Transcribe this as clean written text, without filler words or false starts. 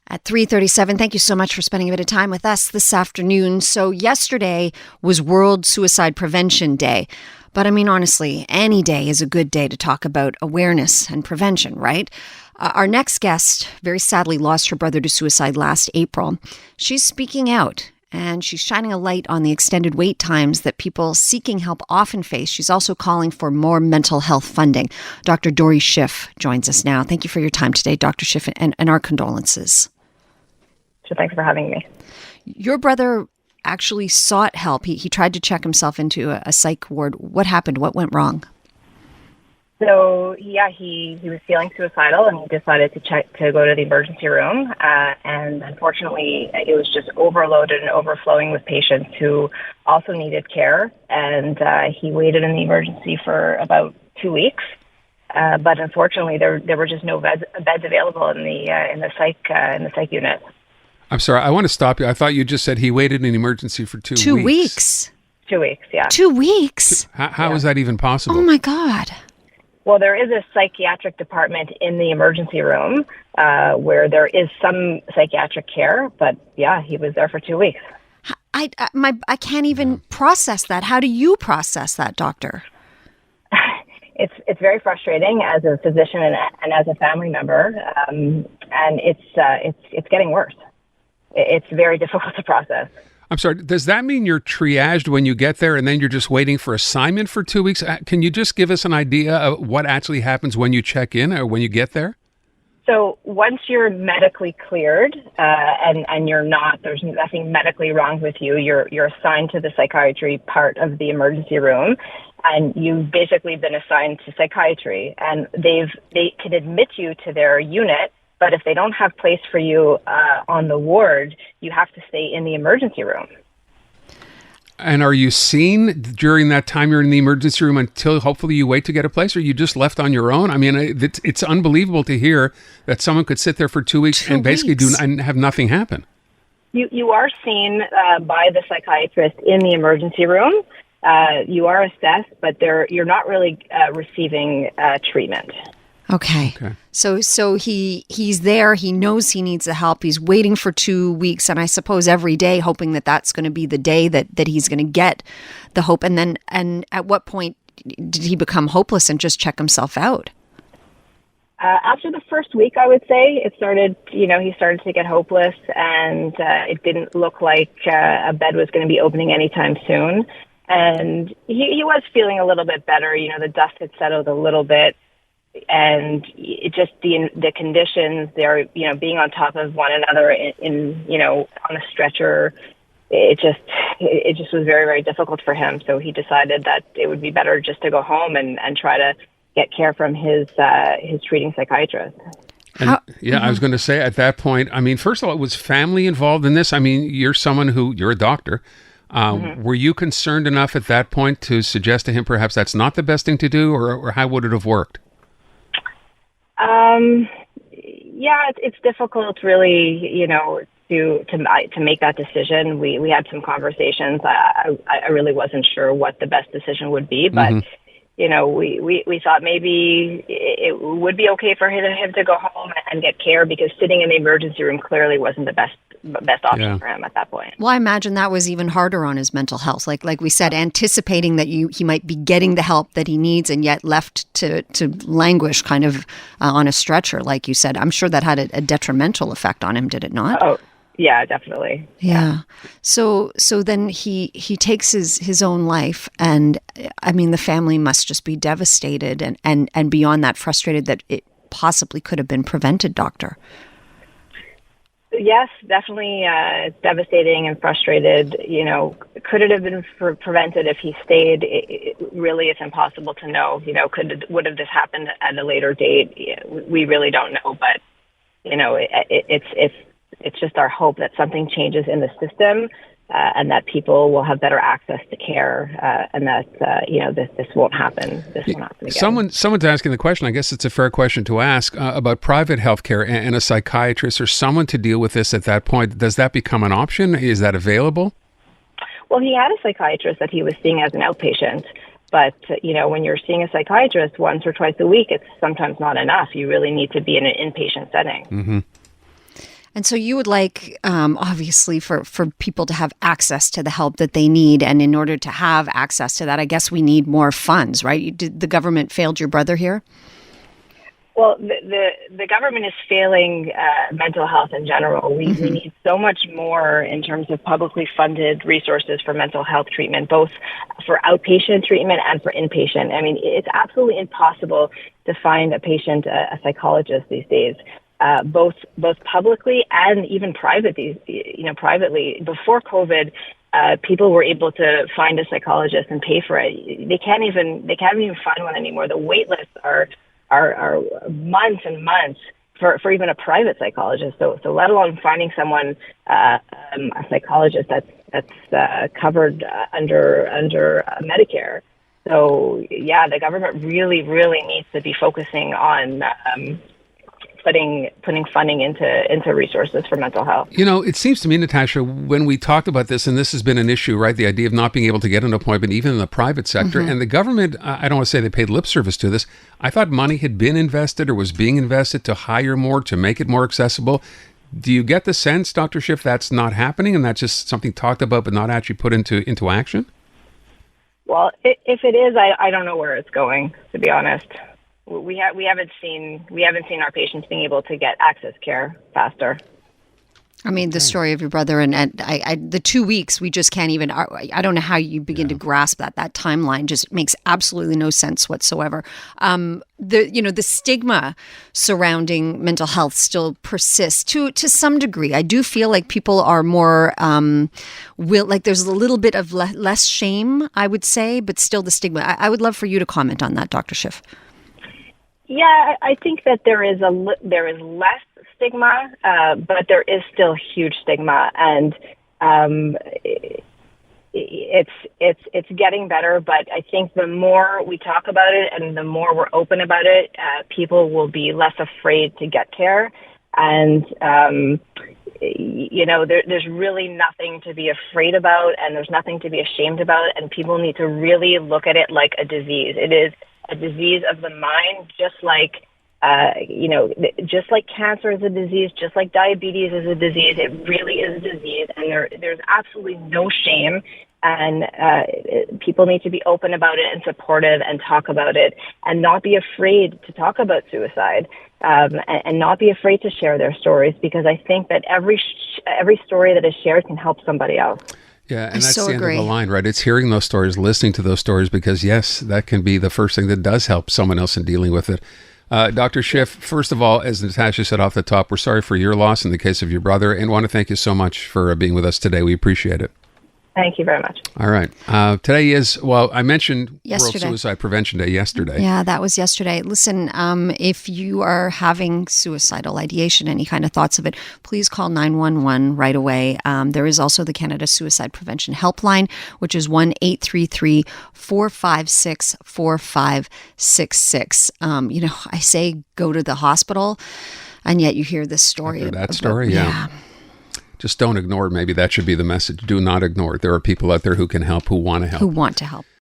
At 3:37, thank you so much for spending a bit of time with us this afternoon. So yesterday was World Suicide Prevention Day. But I mean, honestly, any day is a good day to talk about awareness and prevention, right? Our next guest very sadly lost her brother to suicide last April. She's speaking out, and she's shining a light on the extended wait times that people seeking help often face. She's also calling for more mental health funding. Dr. Dori Schiff joins us now. Thank you for your time today, Dr. Schiff, and our condolences. So thanks for having me. Your brother actually sought help. He tried to check himself into a psych ward. What happened? What went wrong? So, he was feeling suicidal, and he decided to go to the emergency room. And unfortunately, it was just overloaded and overflowing with patients who also needed care. And he waited in the emergency for about 2 weeks. But unfortunately, there were just no beds available in the psych unit. I'm sorry, I want to stop you. I thought you just said he waited in emergency for 2 weeks. 2 weeks? 2 weeks, yeah. 2 weeks? How is that even possible? Oh, my God. Well, there is a psychiatric department in the emergency room where there is some psychiatric care, but he was there for 2 weeks. I can't even process that. How do you process that, doctor? It's very frustrating as a physician and as a family member, and it's getting worse. It's very difficult to process. I'm sorry, does that mean you're triaged when you get there and then you're just waiting for assignment for 2 weeks? Can you just give us an idea of what actually happens when you check in or when you get there? So once you're medically cleared and there's nothing medically wrong with you, you're assigned to the psychiatry part of the emergency room, and you've basically been assigned to psychiatry, and they can admit you to their unit. But if they don't have place for you on the ward, you have to stay in the emergency room. And are you seen during that time you're in the emergency room until hopefully you wait to get a place, or you just left on your own? I mean, it's unbelievable to hear that someone could sit there for 2 weeks and basically and have nothing happen. You are seen by the psychiatrist in the emergency room. You are assessed, but you're not really receiving treatment. Okay. So he's there. He knows he needs the help. He's waiting for 2 weeks, and I suppose every day hoping that that's going to be the day that he's going to get the hope. And at what point did he become hopeless and just check himself out? After the first week, I would say he started to get hopeless, and it didn't look like a bed was going to be opening anytime soon. And he was feeling a little bit better. The dust had settled a little bit. And it just the conditions, they're being on top of one another in on a stretcher, it just was very, very difficult for him. So he decided that it would be better just to go home and try to get care from his treating psychiatrist. And, I was going to say at that point, I mean, first of all, was family involved in this? I mean, you're a doctor. Were you concerned enough at that point to suggest to him perhaps that's not the best thing to do, or how would it have worked? It's difficult, really, to make that decision. We had some conversations. I really wasn't sure what the best decision would be, but we thought maybe it would be okay for him to go home and get care, because sitting in the emergency room clearly wasn't the best option for him at that point. Well, I imagine that was even harder on his mental health. Like we said, anticipating that he might be getting the help that he needs, and yet left to languish kind of on a stretcher, like you said. I'm sure that had a detrimental effect on him, did it not? Oh, yeah, definitely. Yeah. So then he takes his own life, and I mean, the family must just be devastated and beyond that frustrated that it possibly could have been prevented, doctor. Yes, definitely devastating and frustrated. Could it have been prevented if he stayed? Really, it's impossible to know. Would have this happened at a later date? We really don't know. But it's just our hope that something changes in the system, and that people will have better access to care, and that this won't happen. This will not happen again. Someone's asking the question. I guess it's a fair question to ask about private healthcare and a psychiatrist or someone to deal with this at that point. Does that become an option? Is that available? Well, he had a psychiatrist that he was seeing as an outpatient. But, when you're seeing a psychiatrist once or twice a week, it's sometimes not enough. You really need to be in an inpatient setting. Mm-hmm. And so you would like, obviously, for people to have access to the help that they need. And in order to have access to that, I guess we need more funds, right? Did the government failed your brother here? Well, the government is failing mental health in general. We need so much more in terms of publicly funded resources for mental health treatment, both for outpatient treatment and for inpatient. I mean, it's absolutely impossible to find a patient, a psychologist these days. Both publicly and even privately. Before COVID, people were able to find a psychologist and pay for it. They can't even find one anymore. The wait lists are months and months for even a private psychologist. So let alone finding someone, a psychologist that's covered under Medicare. So yeah, the government really needs to be focusing on putting funding into resources for mental health. You know, it seems to me, Natasha, when we talked about this, and this has been an issue, right? The idea of not being able to get an appointment, even in the private sector, and the government, I don't want to say they paid lip service to this. I thought money had been invested or was being invested to hire more, to make it more accessible. Do you get the sense, Dr. Schiff, that's not happening and that's just something talked about but not actually put into action? Well, if it is, I don't know where it's going, to be honest. We haven't seen our patients being able to get access care faster. I mean, the story of your brother and the 2 weeks, we just can't even, I don't know how you begin to grasp that timeline just makes absolutely no sense whatsoever. The stigma surrounding mental health still persists to some degree. I do feel like people are more, there's a little bit of less shame, I would say, but still the stigma. I would love for you to comment on that, Dr. Schiff. Yeah, I think that there is less stigma, but there is still huge stigma, and it's getting better. But I think the more we talk about it and the more we're open about it, people will be less afraid to get care, and there's really nothing to be afraid about, and there's nothing to be ashamed about, and people need to really look at it like a disease. It is a disease of the mind, just like cancer is a disease, just like diabetes is a disease. It really is a disease, and there's absolutely no shame. And people need to be open about it and supportive and talk about it, and not be afraid to talk about suicide, and not be afraid to share their stories, because I think that every story that is shared can help somebody else. Yeah, and that's the end of the line, right? It's hearing those stories, listening to those stories, because yes, that can be the first thing that does help someone else in dealing with it. Dr. Schiff, first of all, as Natasha said off the top, we're sorry for your loss in the case of your brother, and want to thank you so much for being with us today. We appreciate it. Thank you very much. All right. Today is, I mentioned yesterday. World Suicide Prevention Day yesterday. Yeah, that was yesterday. Listen, if you are having suicidal ideation, any kind of thoughts of it, please call 911 right away. There is also the Canada Suicide Prevention Helpline, which is 1-833-456-4566. I say go to the hospital, and yet you hear this story. After that story, yeah. Just don't ignore it. Maybe that should be the message. Do not ignore it. There are people out there who can help, who want to help.